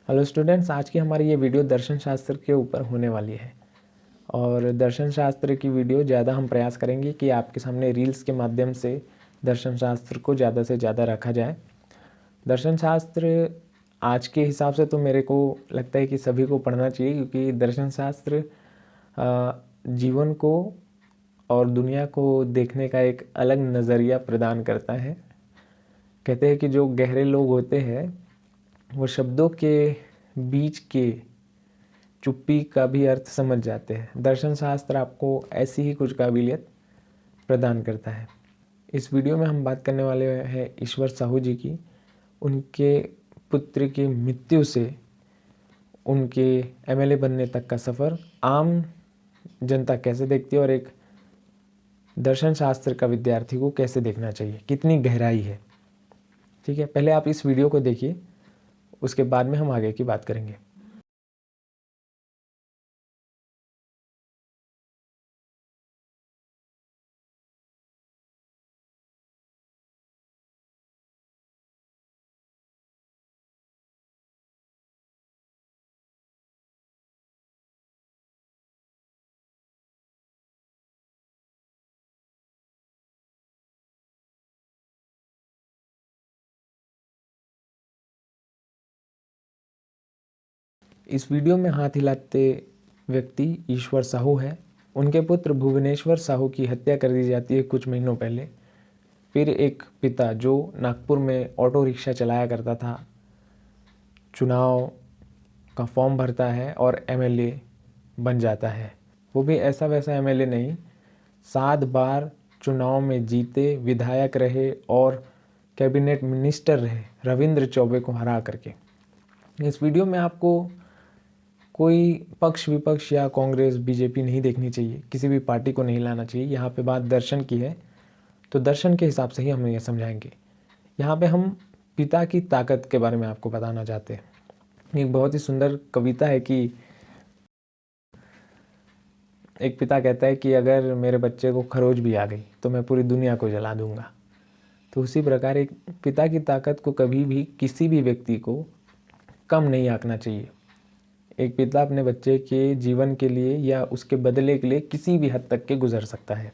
Hello students, आज की हमारी ये वीडियो दर्शन शास्त्र के ऊपर होने वाली है। और दर्शन शास्त्र की वीडियो ज़्यादा हम प्रयास करेंगे कि आपके सामने रील्स के माध्यम से दर्शन शास्त्र को ज़्यादा से ज़्यादा रखा जाए। दर्शन शास्त्र आज के हिसाब से तो मेरे को लगता है कि सभी को पढ़ना चाहिए, क्योंकि दर्शन शास्त्र जीवन को और दुनिया को देखने का एक अलग नज़रिया प्रदान करता है। कहते हैं कि जो गहरे लोग होते हैं वो शब्दों के बीच के चुप्पी का भी अर्थ समझ जाते हैं। दर्शन शास्त्र आपको ऐसी ही कुछ काबिलियत प्रदान करता है। इस वीडियो में हम बात करने वाले हैं ईश्वर साहू जी की। उनके पुत्र की मृत्यु से उनके एमएलए बनने तक का सफ़र आम जनता कैसे देखती है और एक दर्शन शास्त्र का विद्यार्थी को कैसे देखना चाहिए, कितनी गहराई है। ठीक है, पहले आप इस वीडियो को देखिए, उसके बाद में हम आगे की बात करेंगे। इस वीडियो में हाथ हिलाते व्यक्ति ईश्वर साहू है। उनके पुत्र भुवनेश्वर साहू की हत्या कर दी जाती है कुछ महीनों पहले। फिर एक पिता जो नागपुर में ऑटो रिक्शा चलाया करता था, चुनाव का फॉर्म भरता है और एमएलए बन जाता है। वो भी ऐसा वैसा एमएलए नहीं, 7 बार चुनाव में जीते, विधायक रहे और कैबिनेट मिनिस्टर रहे, रविंद्र चौबे को हरा करके। इस वीडियो में आपको कोई पक्ष विपक्ष या कांग्रेस बीजेपी नहीं देखनी चाहिए, किसी भी पार्टी को नहीं लाना चाहिए। यहाँ पे बात दर्शन की है तो दर्शन के हिसाब से ही हम ये समझाएंगे। यहाँ पे हम पिता की ताकत के बारे में आपको बताना चाहते हैं। एक बहुत ही सुंदर कविता है कि एक पिता कहता है कि अगर मेरे बच्चे को खरोच भी आ गई तो मैं पूरी दुनिया को जला दूंगा। तो उसी प्रकार एक पिता की ताकत को कभी भी किसी भी व्यक्ति को कम नहीं आंकना चाहिए। एक पिता अपने बच्चे के जीवन के लिए या उसके बदले के लिए किसी भी हद तक के गुजर सकता है।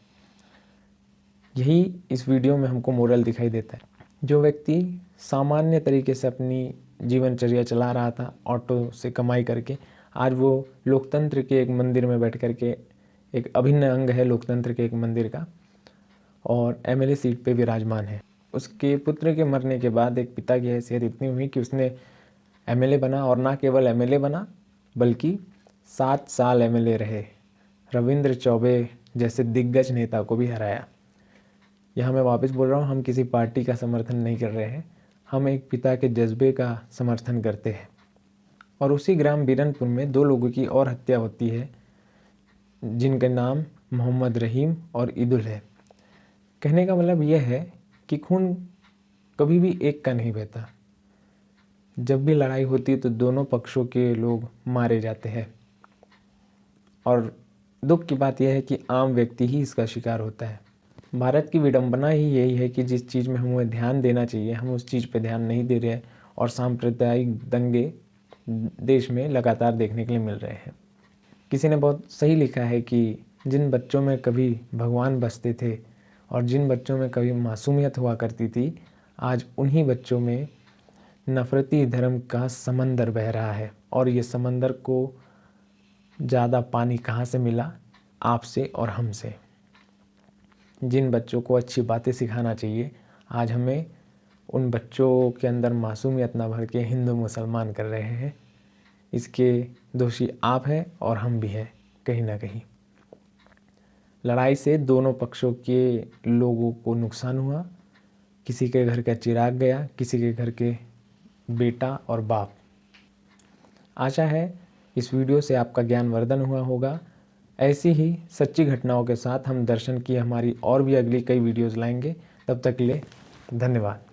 यही इस वीडियो में हमको मोरल दिखाई देता है। जो व्यक्ति सामान्य तरीके से अपनी जीवनचर्या चला रहा था ऑटो से कमाई करके, आज वो लोकतंत्र के एक मंदिर में बैठ करके, एक अभिन्न अंग है लोकतंत्र के एक मंदिर का, और एमएलए सीट पे विराजमान है। उसके पुत्र के मरने के बाद एक पिता की हैसियत इतनी हुई कि उसने एमएलए बना, और ना केवल एमएलए बना बल्कि 7 साल एमएलए रहे, रविंद्र चौबे जैसे दिग्गज नेता को भी हराया। यहाँ मैं वापस बोल रहा हूँ, हम किसी पार्टी का समर्थन नहीं कर रहे हैं, हम एक पिता के जज्बे का समर्थन करते हैं। और उसी ग्राम बीरनपुर में 2 लोगों की और हत्या होती है, जिनके नाम मोहम्मद रहीम और ईदुल है। कहने का मतलब यह है कि खून कभी भी एक का नहीं बहता। जब भी लड़ाई होती है तो दोनों पक्षों के लोग मारे जाते हैं, और दुख की बात यह है कि आम व्यक्ति ही इसका शिकार होता है। भारत की विडंबना ही यही है कि जिस चीज़ में हमें ध्यान देना चाहिए हम उस चीज़ पे ध्यान नहीं दे रहे हैं, और सांप्रदायिक दंगे देश में लगातार देखने के लिए मिल रहे हैं। किसी ने बहुत सही लिखा है कि जिन बच्चों में कभी भगवान बसते थे और जिन बच्चों में कभी मासूमियत हुआ करती थी, आज उन्हीं बच्चों में नफरती धर्म का समंदर बह रहा है। और ये समंदर को ज़्यादा पानी कहाँ से मिला? आपसे और हमसे। जिन बच्चों को अच्छी बातें सिखाना चाहिए, आज हमें उन बच्चों के अंदर मासूमियत ना भर के हिंदू मुसलमान कर रहे हैं। इसके दोषी आप हैं और हम भी हैं कहीं ना कहीं। लड़ाई से दोनों पक्षों के लोगों को नुकसान हुआ। किसी के घर का चिराग गया, किसी के घर के बेटा और बाप। आशा है इस वीडियो से आपका ज्ञानवर्धन हुआ होगा। ऐसी ही सच्ची घटनाओं के साथ हम दर्शन की हमारी और भी अगली कई वीडियोज़ लाएंगे। तब तक के लिए धन्यवाद।